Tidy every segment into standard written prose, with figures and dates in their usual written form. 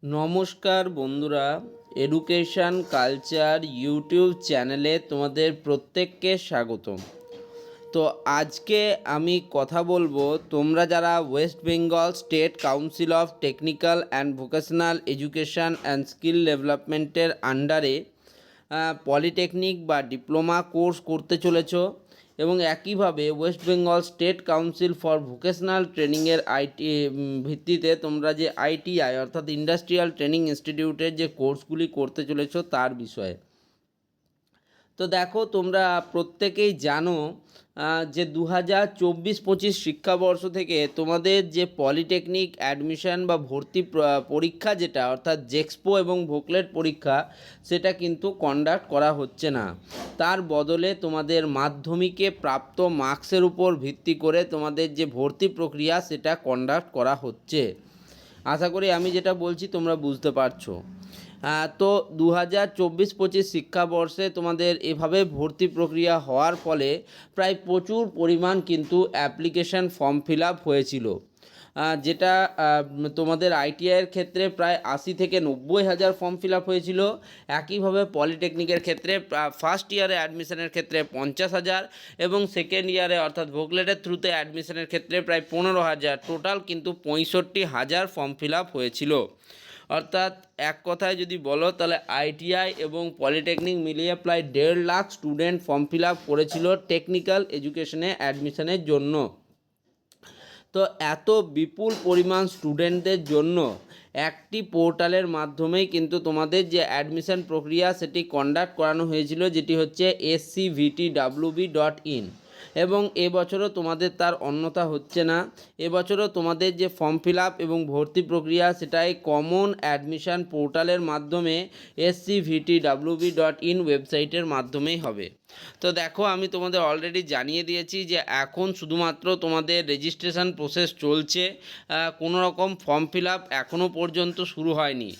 নমস্কার বন্ধুরা, education culture YouTube চ্যানেলে তোমাদের প্রত্যেককে স্বাগতম। তো আজকে আমি কথা বলবো, তোমরা যারা West Bengal state council of technical and vocational education and skill ডেভেলপমেন্টের আন্ডারে পলিটেকনিক বা ডিপ্লোমা কোর্স করতে চলেছো এবং একইভাবে West Bengal state council for vocational ট্রেনিংয়ের ভিত্তিতে তোমরা যে আইটিআই অর্থাৎ ইন্ডাস্ট্রিয়াল ট্রেনিং ইনস্টিটিউটের যে কোর্সগুলি করতে চলেছো তার বিষয়ে। তো দেখো, তোমরা প্রত্যেকেই জানো যে 2024-25 শিক্ষাবর্ষ থেকে তোমাদের যে পলিটেকনিক অ্যাডমিশন বা ভর্তি পরীক্ষা যেটা অর্থাৎ জেক্সপো এবং ভোকলেট পরীক্ষা সেটা কিন্তু কন্ডাক্ট করা হচ্ছে না। তার বদলে তোমাদের মাধ্যমিকে প্রাপ্ত মার্কসের উপর ভিত্তি করে তোমাদের যে ভর্তি প্রক্রিয়া সেটা কন্ডাক্ট করা হচ্ছে। আশা করি আমি যেটা বলছি তোমরা বুঝতে পারছো। তো 2024-25 শিক্ষাবর্ষে তোমাদের এভাবে ভর্তি প্রক্রিয়া হওয়ার ফলে প্রায় প্রচুর পরিমাণ কিন্তু অ্যাপ্লিকেশান ফর্ম ফিল আপ হয়েছিল, যেটা তোমাদের আইটিআইয়ের ক্ষেত্রে প্রায় 80 থেকে 90 হাজার ফর্ম ফিল আপ হয়েছিল। একইভাবে পলিটেকনিকের ক্ষেত্রে ফার্স্ট ইয়ারে অ্যাডমিশনের ক্ষেত্রে 50,000 এবং সেকেন্ড ইয়ারে অর্থাৎ ভোকলেটের থ্রুতে অ্যাডমিশনের ক্ষেত্রে প্রায় 15,000, টোটাল কিন্তু 65,000 ফর্ম ফিল আপ হয়েছিল। অর্থাৎ এক কথায় যদি বলো তাহলে আইটিআই এবং পলিটেকনিক মিলিয়ে প্রায় 1.5 lakh student form fill up করেছিল টেকনিক্যাল এডুকেশনে অ্যাডমিশনের জন্য। তো এত বিপুল পরিমাণ স্টুডেন্টদের জন্য একটি পোর্টালের মাধ্যমেই কিন্তু তোমাদের যে অ্যাডমিশন প্রক্রিয়া সেটি কন্ডাক্ট করানো হয়েছিল, যেটি হচ্ছে scvtwb.in, এবং এবছরও তোমাদের তার অন্যথা হচ্ছে না। এবছরও তোমাদের যে ফর্ম ফিল আপ এবং ভর্তি প্রক্রিয়া সেটাই কমন অ্যাডমিশন পোর্টালের মাধ্যমে scvtwb.in ওয়েবসাইটের মাধ্যমেই হবে। তো দেখো, আমি তোমাদের অলরেডি জানিয়ে দিয়েছি যে এখন শুধুমাত্র তোমাদের রেজিস্ট্রেশন প্রসেস চলছে, কোনো রকম ফর্ম ফিল আপ এখনও পর্যন্ত শুরু হয়নি।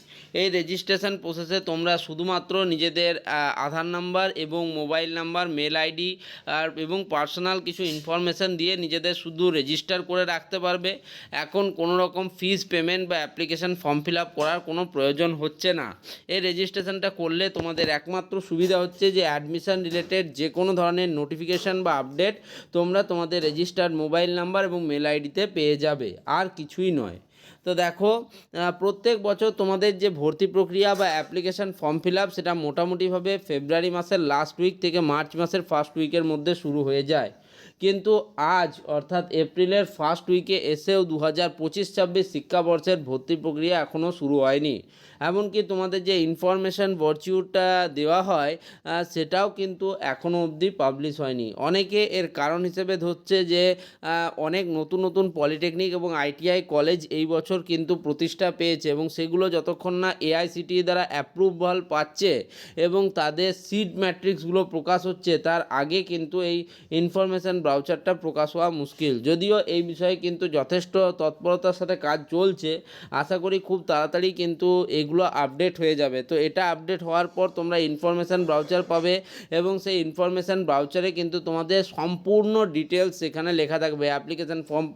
এই রেজিস্ট্রেশন প্রসেসে তোমরা শুধুমাত্র নিজেদের আধার নাম্বার এবং মোবাইল নাম্বার, মেল আইডি এবং পার্সোনাল কিছু ইনফরমেশান দিয়ে নিজেদের শুধু রেজিস্টার করে রাখতে পারবে। এখন কোনো রকম ফিস পেমেন্ট বা অ্যাপ্লিকেশান ফর্ম ফিল আপ করার কোনো প্রয়োজন হচ্ছে না। এই রেজিস্ট্রেশনটা করলে তোমাদের একমাত্র সুবিধা হচ্ছে যে অ্যাডমিশান রিলেটেড যে কোনো ধরনের নোটিফিকেশান বা আপডেট তোমরা তোমাদের রেজিস্টার্ড মোবাইল নাম্বার এবং মেল আইডিতে পেয়ে যাবে, আর কিছুই নয়। তো দেখো, প্রত্যেক বছর তোমাদের যে ভর্তি প্রক্রিয়া বা অ্যাপ্লিকেশান ফর্ম ফিল আপ সেটা মোটামুটিভাবে ফেব্রুয়ারি মাসের লাস্ট উইক থেকে মার্চ মাসের ফার্স্ট উইকের মধ্যে শুরু হয়ে যায়, কিন্তু আজ অর্থাৎ এপ্রিলের ফার্স্ট উইকে এসেও 2025-26 শিক্ষাবর্ষের ভর্তি প্রক্রিয়া এখনও শুরু হয়নি। এমনকি তোমাদের যে ইনফরমেশান ভার্চুয়ালটা দেওয়া হয় সেটাও কিন্তু এখনও অবধি পাবলিশ হয়নি। অনেকে এর কারণ হিসেবে ধরছে যে অনেক নতুন নতুন পলিটেকনিক এবং আইটিআই কলেজ এই বছর কিন্তু প্রতিষ্ঠা পেয়েছে এবং সেগুলো যতক্ষণ না এআইসিটিই দ্বারা অ্যাপ্রুভাল পাচ্ছে এবং তাদের সিট ম্যাট্রিক্সগুলো প্রকাশ হচ্ছে তার আগে কিন্তু এই ইনফরমেশান ব্রাউচারটা প্রকাশ হওয়া মুশকিল। যদিও এই বিষয়ে কিন্তু যথেষ্ট তৎপরতার সাথে কাজ চলছে, আশা করি খুব তাড়াতাড়ি কিন্তু এগুলো আপডেট হয়ে যাবে। তো এটা আপডেট হওয়ার পর তোমরা ইনফরমেশান ব্রাউচার পাবে এবং সেই ইনফরমেশান ব্রাউচারে কিন্তু তোমাদের সম্পূর্ণ ডিটেলস সেখানে লেখা থাকবে। অ্যাপ্লিকেশান ফর্ম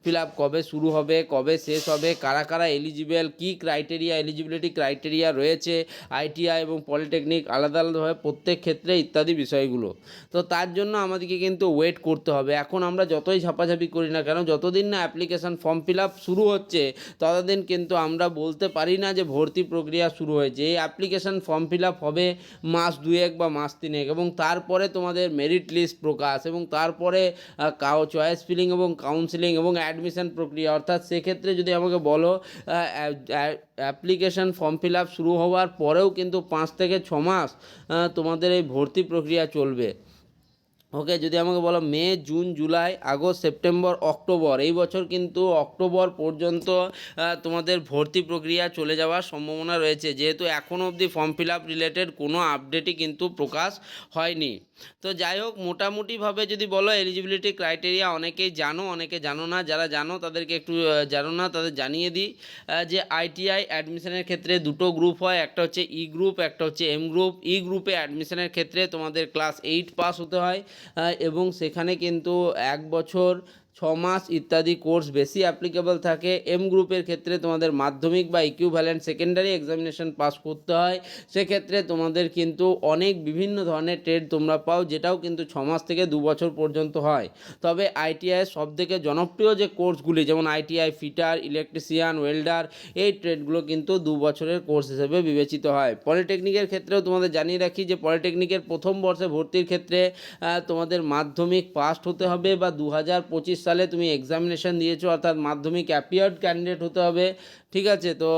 ফিল আপ কবে শুরু হবে, কবে শেষ হবে, কারা কারা এলিজিবল, কী ক্রাইটেরিয়া, এলিজিবিলিটি ক্রাইটেরিয়া রয়েছে আইটিআই এবং পলিটেকনিক আলাদা আলাদাভাবে প্রত্যেক ক্ষেত্রে ইত্যাদি বিষয়গুলো। তো তার জন্য আমাদেরকে কিন্তু ওয়েট করতে হবে। এখন আমরা যতই ঝাপাঝাপি করি না কেন, যতদিন না অ্যাপ্লিকেশান ফর্ম ফিল আপ শুরু হচ্ছে ততদিন কিন্তু আমরা বলতে পারি না যে ভর্তি প্রক্রিয়া শুরু হয়েছে। এই অ্যাপ্লিকেশান ফর্ম ফিল আপ হবে মাস 2 বা মাস 3 এবং তারপরে তোমাদের মেরিট লিস্ট প্রকাশ এবং তারপরে চয়েস ফিলিং এবং কাউন্সিলিং এবং অ্যাডমিশন প্রক্রিয়া। অর্থাৎ সেক্ষেত্রে যদি আমাকে বলো অ্যাপ্লিকেশান ফর্ম ফিল আপ শুরু হওয়ার পরেও কিন্তু 5 থেকে 6 মাস তোমাদের এই ভর্তি প্রক্রিয়া চলবে। ওকে, যদি আমাকে বলো May, June, July, August, September, October, এই বছর কিন্তু অক্টোবর পর্যন্ত তোমাদের ভর্তি প্রক্রিয়া চলে যাওয়ার সম্ভাবনা রয়েছে, যেহেতু এখনও অবধি ফর্ম ফিল আপ রিলেটেড কোনো আপডেটই কিন্তু প্রকাশ হয়নি। তো যাই হোক, মোটামুটিভাবে যদি বলো এলিজিবিলিটি ক্রাইটেরিয়া অনেকেই জানো, অনেকে জানো না। যারা জানো তাদেরকে একটু জানো না তাদের জানিয়ে দিই যে আইটিআই অ্যাডমিশনের ক্ষেত্রে দুটো গ্রুপ হয়, একটা হচ্ছে ই গ্রুপ, একটা হচ্ছে এম গ্রুপ। ই গ্রুপে অ্যাডমিশনের ক্ষেত্রে তোমাদের ক্লাস 8 পাস হতে হয় এবং সেখানে কিন্তু 1 বছর মাস ইত্যাদি কোর্স বেশি অ্যাপ্লিকেবল থাকে। এম গ্রুপের ক্ষেত্রে তোমাদের মাধ্যমিক বা ইকুইভ্যালেন্ট সেকেন্ডারি এক্সামিনেশন পাস করতে হয়, সেক্ষেত্রে তোমাদের কিন্তু অনেক বিভিন্ন ধরনের ট্রেড তোমরা পাও, যেটাও কিন্তু 6 মাস থেকে 2 বছর পর্যন্ত হয়। তবে আইটিআই সবথেকে জনপ্রিয় যে কোর্সগুলি, যেমন আইটিআই ফিটার, ইলেকট্রিশিয়ান, ওয়েল্ডার, এই ট্রেডগুলো কিন্তু 2 বছরের কোর্স হিসেবে বিবেচিত হয়। পলিটেকনিকের ক্ষেত্রেও তোমাদের জানিয়ে রাখি যে পলিটেকনিকের প্রথম বর্ষে ভর্তির ক্ষেত্রে তোমাদের মাধ্যমিক পাস হতে হবে, বা 2025 সালে তুমি এক্সামিনেশন দিয়েছো অর্থাৎ মাধ্যমিক অ্যাপিয়ার্ড ক্যান্ডিডেট হতে হবে। ঠিক আছে, তো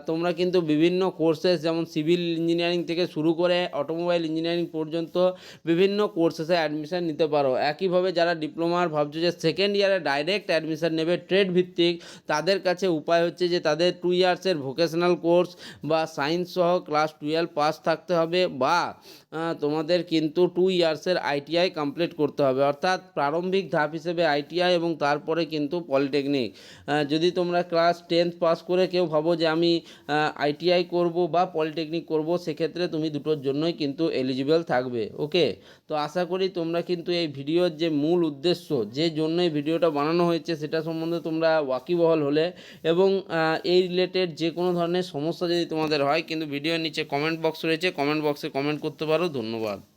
তোমরা কিন্তু বিভিন্ন কোর্সেস যেমন সিভিল ইঞ্জিনিয়ারিং থেকে শুরু করে অটোমোবাইল ইঞ্জিনিয়ারিং পর্যন্ত বিভিন্ন কোর্সেসে অ্যাডমিশান নিতে পারো। একইভাবে যারা ডিপ্লোমার ভাবছো যে সেকেন্ড ইয়ারে ডাইরেক্ট অ্যাডমিশান নেবে ট্রেড ভিত্তিক, তাদের কাছে উপায় হচ্ছে যে তাদের 2 ইয়ার্সের ভোকেশনাল কোর্স বা সায়েন্স সহ ক্লাস 12 পাস থাকতে হবে, বা তোমাদের কিন্তু 2 ইয়ার্সের আইটিআই কমপ্লিট করতে হবে। অর্থাৎ প্রারম্ভিক ধাপ হিসেবে আইটিআই এবং তারপরে কিন্তু পলিটেকনিক। যদি তোমরা ক্লাস 10 পাস করে কেউ ভাবো যে আমি আইটিআই করব বা পলিটেকনিক করব, সেক্ষেত্রে তুমি দুটোর জন্যই কিন্তু এলিজিবল থাকবে। ওকে, তো আশা করি তোমরা কিন্তু এই ভিডিওর যে মূল উদ্দেশ্য, যে জন্য এই ভিডিওটা বানানো হয়েছে, সেটা সম্বন্ধে তোমরা ওয়াকিবহাল হলে, এবং এই রিলেটেড যে কোনো ধরনের সমস্যা যদি তোমাদের হয়, কিন্তু ভিডিওর নিচে কমেন্ট বক্স রয়েছে, কমেন্ট বক্সে কমেন্ট করতে পারো। ধন্যবাদ।